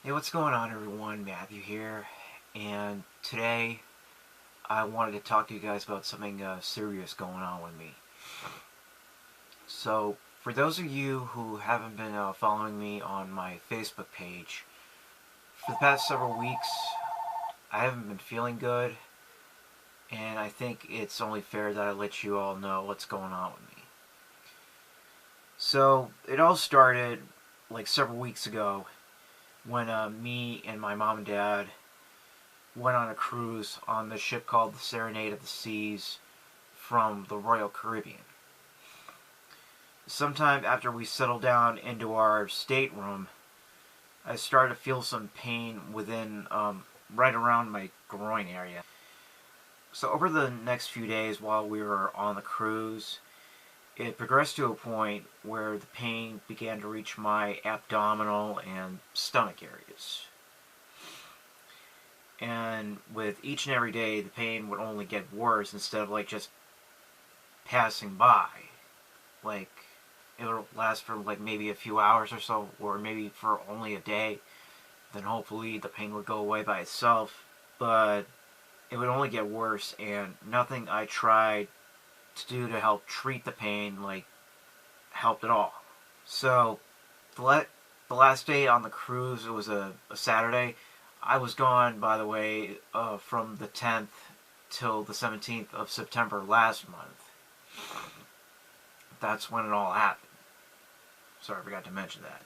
Hey, what's going on, everyone? Matthew here, and today I wanted to talk to you guys about something serious going on with me. So, for those of you who haven't been following me on my Facebook page, for the past several weeks, I haven't been feeling good, and I think it's only fair that I let you all know what's going on with me. So, it all started like several weeks ago when me and my mom and dad went on a cruise on the ship called the Serenade of the Seas from the Royal Caribbean. Sometime after we settled down into our stateroom, I started to feel some pain within, right around my groin area. So over the next few days while we were on the cruise, it progressed to a point where the pain began to reach my abdominal and stomach areas. And with each and every day, the pain would only get worse instead of like just passing by. Like, it would last for like maybe a few hours or so, or maybe for only a day. Then hopefully the pain would go away by itself. But it would only get worse, and nothing I tried to do to help treat the pain like helped at all. So the last day on the cruise, it was a Saturday. I was gone, by the way, from the 10th till the 17th of September last month. That's when it all happened. Sorry, I forgot to mention that.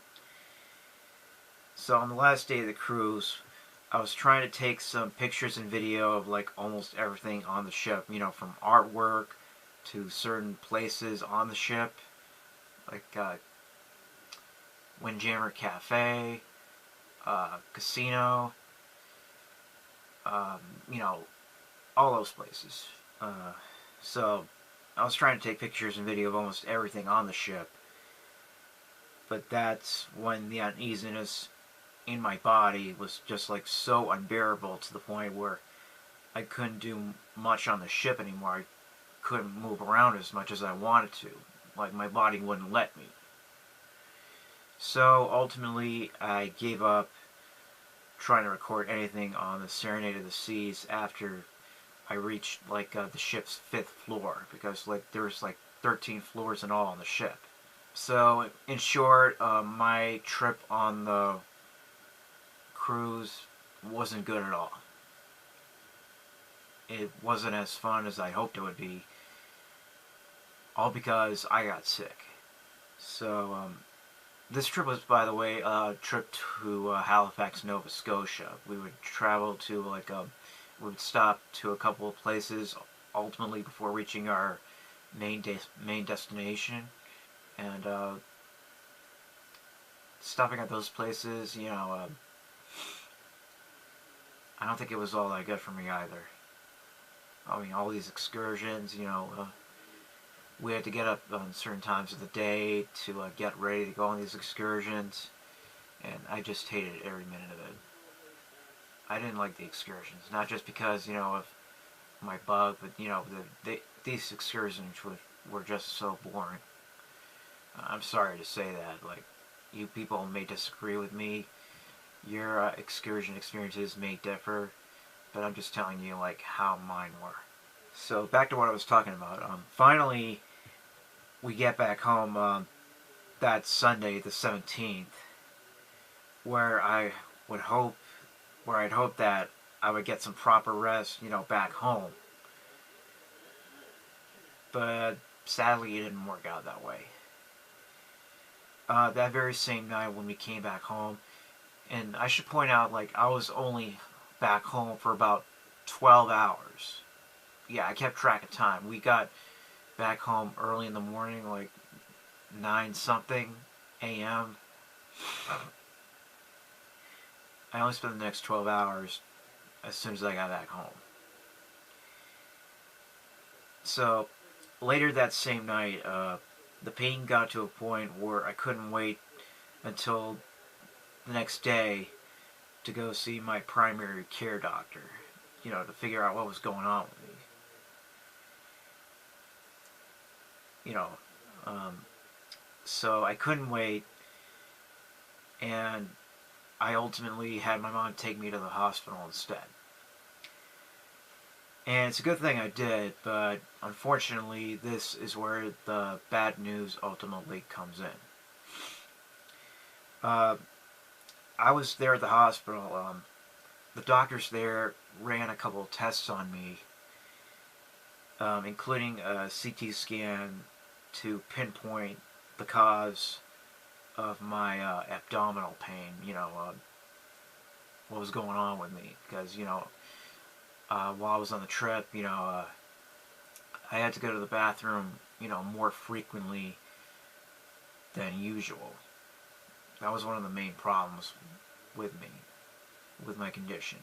So on the last day of the cruise, I was trying to take some pictures and video of like almost everything on the ship. You know, from artwork to certain places on the ship, like Windjammer Cafe, casino, you know, all those places. So I was trying to take pictures and video of almost everything on the ship, but that's when the uneasiness in my body was just like so unbearable to the point where I couldn't do much on the ship anymore. I couldn't move around as much as I wanted to. Like, my body wouldn't let me. So ultimately, I gave up trying to record anything on the Serenade of the Seas after I reached like the ship's 5th floor, because like there was like 13 floors in all on the ship. So in short, my trip on the cruise wasn't good at all. It wasn't as fun as I hoped it would be, all because I got sick. So this trip was, by the way, a trip to Halifax, Nova Scotia. We would travel to we would stop to a couple of places ultimately before reaching our main destination, and stopping at those places, I don't think it was all that good for me either. I mean, all these excursions, we had to get up on certain times of the day to get ready to go on these excursions, and I just hated every minute of it. I didn't like the excursions, not just because, of my bug, but, these excursions were just so boring. I'm sorry to say that. Like, you people may disagree with me. Your excursion experiences may differ, but I'm just telling you, like, how mine were. So, back to what I was talking about. Finally, we get back home that Sunday, the 17th, where I'd hoped that I would get some proper rest, back home. But sadly, it didn't work out that way. That very same night when we came back home, and I should point out, like, I was only back home for about 12 hours. Yeah, I kept track of time. We got back home early in the morning, like 9 something a.m. I only spent the next 12 hours as soon as I got back home. So, later that same night, the pain got to a point where I couldn't wait until the next day to go see my primary care doctor, to figure out what was going on with me. So I couldn't wait, and I ultimately had my mom take me to the hospital instead. And it's a good thing I did, but unfortunately, this is where the bad news ultimately comes in. Uh, I was there at the hospital. The doctors there ran a couple of tests on me, including a CT scan to pinpoint the cause of my abdominal pain. What was going on with me? Because while I was on the trip, I had to go to the bathroom, more frequently than usual. That was one of the main problems with me, with my condition,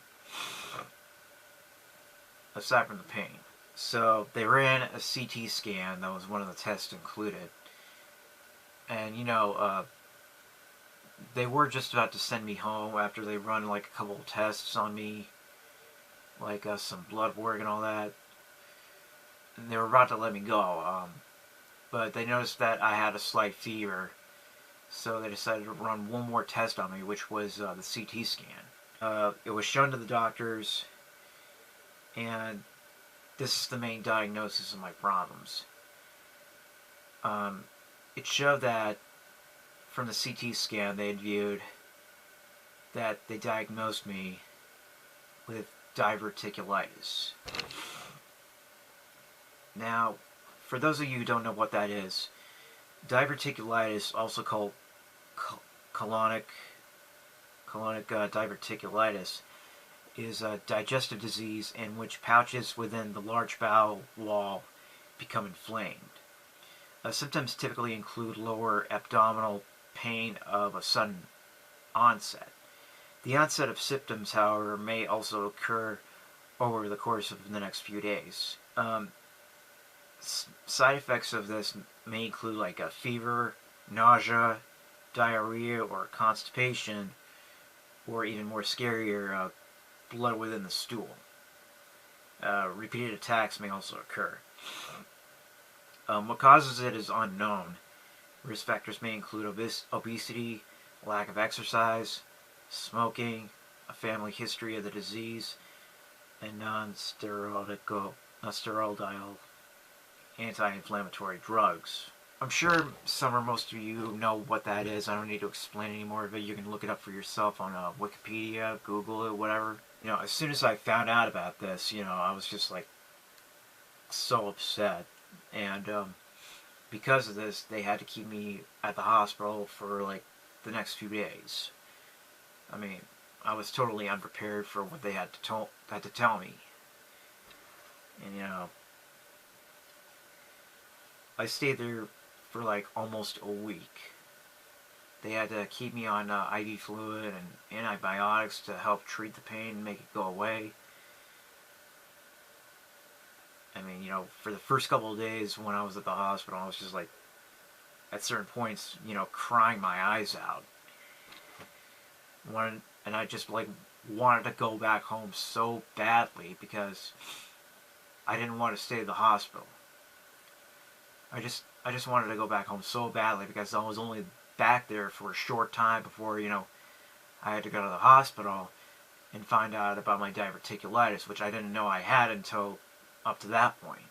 aside from the pain. So they ran a CT scan. That was one of the tests included. And, they were just about to send me home after they run like a couple of tests on me, like some blood work and all that. And they were about to let me go. But they noticed that I had a slight fever, so they decided to run one more test on me, which was the CT scan. It was shown to the doctors, and this is the main diagnosis of my problems. It showed that from the CT scan they had viewed that they diagnosed me with diverticulitis. Now, for those of you who don't know what that is, diverticulitis, also called colonic diverticulitis, is a digestive disease in which pouches within the large bowel wall become inflamed. Symptoms typically include lower abdominal pain of a sudden onset. The onset of symptoms, however, may also occur over the course of the next few days. Side effects of this may include like a fever, nausea, diarrhea, or constipation, or even more scarier, blood within the stool. Repeated attacks may also occur. What causes it is unknown. Risk factors may include obesity, lack of exercise, smoking, a family history of the disease, and non-steroidal anti-inflammatory drugs. I'm sure some or most of you know what that is. I don't need to explain any more of it. You can look it up for yourself on Wikipedia, Google it, whatever. As soon as I found out about this, I was just like so upset. And because of this, they had to keep me at the hospital for like the next few days. I mean, I was totally unprepared for what they had to tell me. And I stayed there for like almost a week. They had to keep me on IV fluid and antibiotics to help treat the pain and make it go away. I mean, for the first couple of days when I was at the hospital, I was just like, at certain points, crying my eyes out. And I just like wanted to go back home so badly because I didn't want to stay at the hospital. I just wanted to go back home so badly because I was only back there for a short time before, I had to go to the hospital and find out about my diverticulitis, which I didn't know I had until up to that point.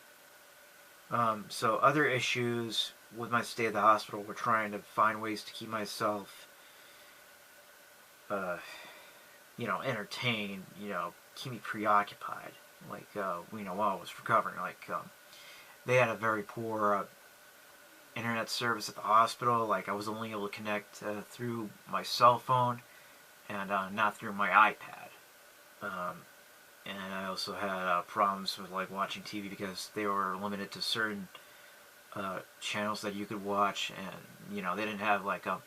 So other issues with my stay at the hospital were trying to find ways to keep myself, entertained, keep me preoccupied, like, while I was recovering. Like, they had a very poor internet service at the hospital. Like, I was only able to connect through my cell phone and not through my iPad. And I also had problems with like watching TV because they were limited to certain channels that you could watch, and they didn't have like the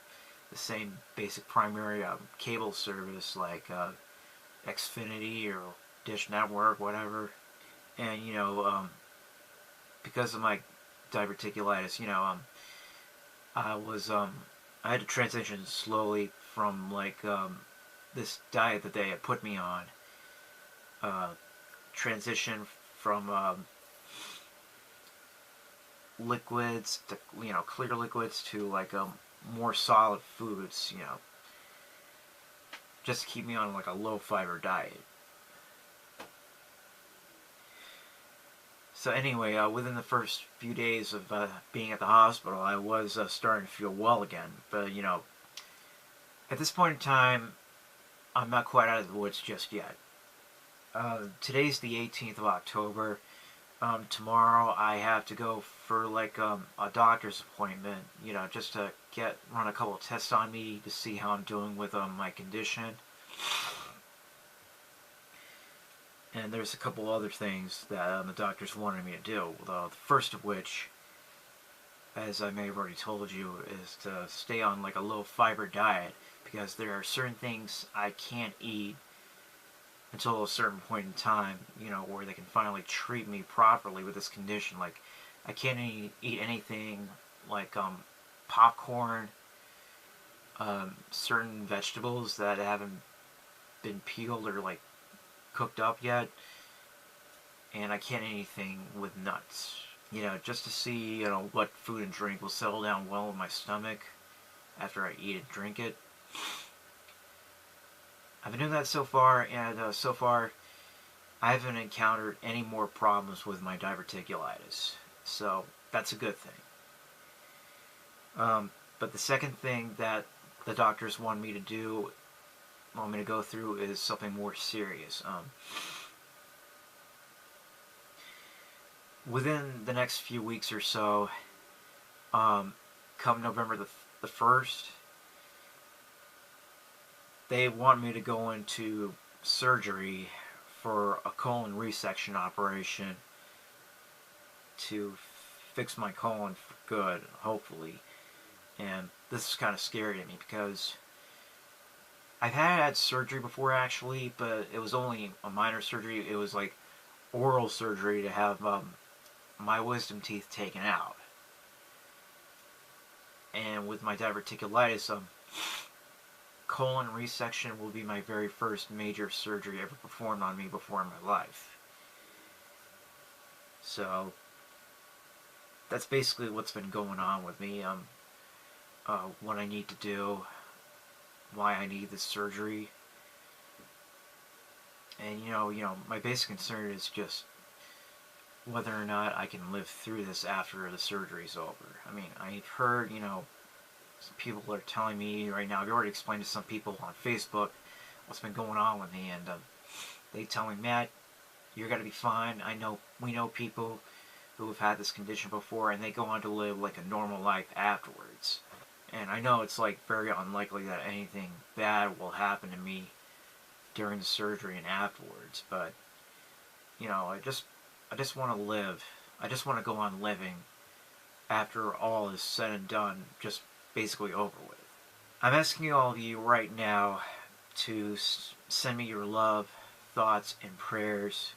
same basic primary cable service like Xfinity or Dish Network, whatever. And because of my diverticulitis, I had to transition slowly from like this diet that they had put me on. Transition from liquids to clear liquids to like more solid foods, just to keep me on like a low fiber diet. So anyway, within the first few days of being at the hospital, I was starting to feel well again. But, you know, at this point in time, I'm not quite out of the woods just yet. Today's the 18th of October. Tomorrow I have to go for like a doctor's appointment, you know, just to run a couple of tests on me to see how I'm doing with my condition. And there's a couple other things that the doctors wanted me to do. The first of which, as I may have already told you, is to stay on like a low fiber diet, because there are certain things I can't eat until a certain point in time, you know, where they can finally treat me properly with this condition. Like, I can't eat anything like popcorn, certain vegetables that haven't been peeled or like cooked up yet, and I can't eat anything with nuts. You know, just to see, you know, what food and drink will settle down well in my stomach after I eat and drink it. I've been doing that so far, and so far I haven't encountered any more problems with my diverticulitis. So that's a good thing. But the second thing that the doctors want me to go through, is something more serious. Within the next few weeks or so, come November the 1st, they want me to go into surgery for a colon resection operation to fix my colon for good, hopefully. And this is kind of scary to me, because I've had surgery before, actually, but it was only a minor surgery. It was like oral surgery to have my wisdom teeth taken out. And with my diverticulitis, colon resection will be my very first major surgery ever performed on me before in my life. So that's basically what's been going on with me. What I need to do, why I need this surgery, and you know, my basic concern is just whether or not I can live through this after the surgery's over. I mean, I've heard, you know, some people are telling me right now, I've already explained to some people on Facebook what's been going on with me, and they tell me, Matt, you're gonna be fine. We know people who have had this condition before, and they go on to live like a normal life afterwards. And I know it's like very unlikely that anything bad will happen to me during the surgery and afterwards, but you know, I just want to live. I just want to go on living after all is said and done, just basically over with. I'm asking all of you right now to send me your love, thoughts, and prayers,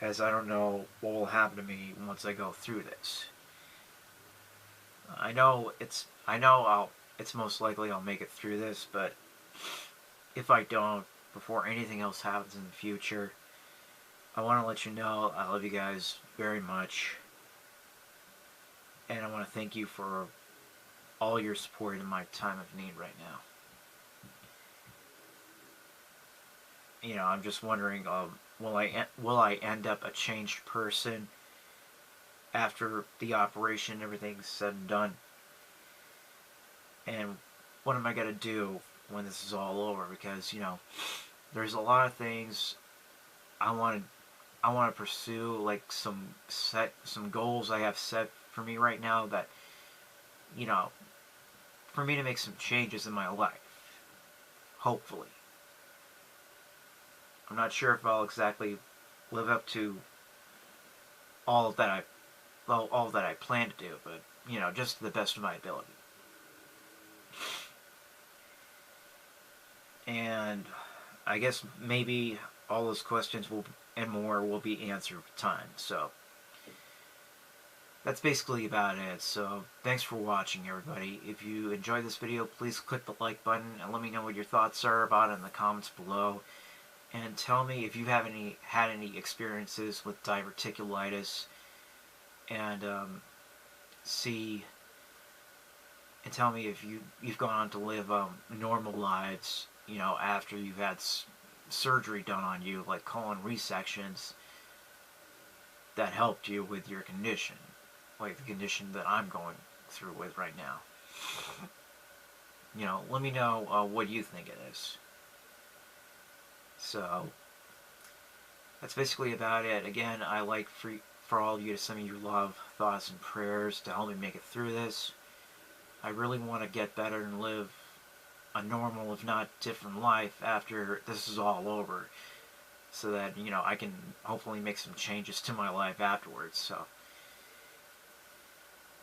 as I don't know what will happen to me once I go through this. I know it's most likely I'll make it through this, but if I don't, before anything else happens in the future, I want to let you know I love you guys very much, and I want to thank you for all your support in my time of need right now. You know, I'm just wondering, will I end up a changed person after the operation, everything's said and done? And what am I going to do when this is all over? Because, you know, there's a lot of things I want to pursue, like some goals I have set for me right now, that, you know, for me to make some changes in my life, hopefully. I'm not sure if I'll exactly live up to all that I plan to do, but, you know, just to the best of my ability. And I guess maybe all those questions and more will be answered with time. So that's basically about it. So thanks for watching, everybody. If you enjoyed this video, please click the like button and let me know what your thoughts are about it in the comments below. And tell me if you have had any experiences with diverticulitis, and see and tell me if you've gone on to live normal lives, you know, after you've had surgery done on you, like colon resections, that helped you with your condition, like the condition that I'm going through with right now. You know, let me know what you think it is. So that's basically about it. Again, I like for all of you to send me your love, thoughts, and prayers to help me make it through this. I really want to get better and live a normal, if not different life after this is all over, so that, you know, I can hopefully make some changes to my life afterwards. So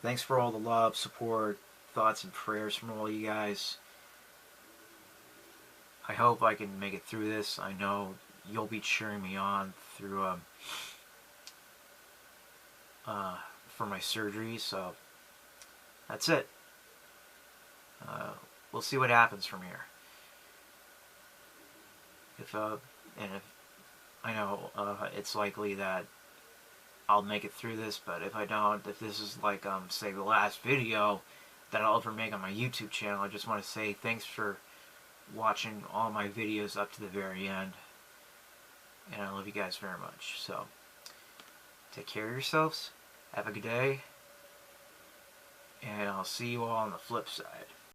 thanks for all the love, support, thoughts, and prayers from all you guys. I hope I can make it through this. I know you'll be cheering me on through for my surgery. So that's it. We'll see what happens from here. If I know it's likely that I'll make it through this, but if I don't, if this is like say the last video that I'll ever make on my YouTube channel, I just want to say thanks for watching all my videos up to the very end, and I love you guys very much. So take care of yourselves, have a good day, and I'll see you all on the flip side.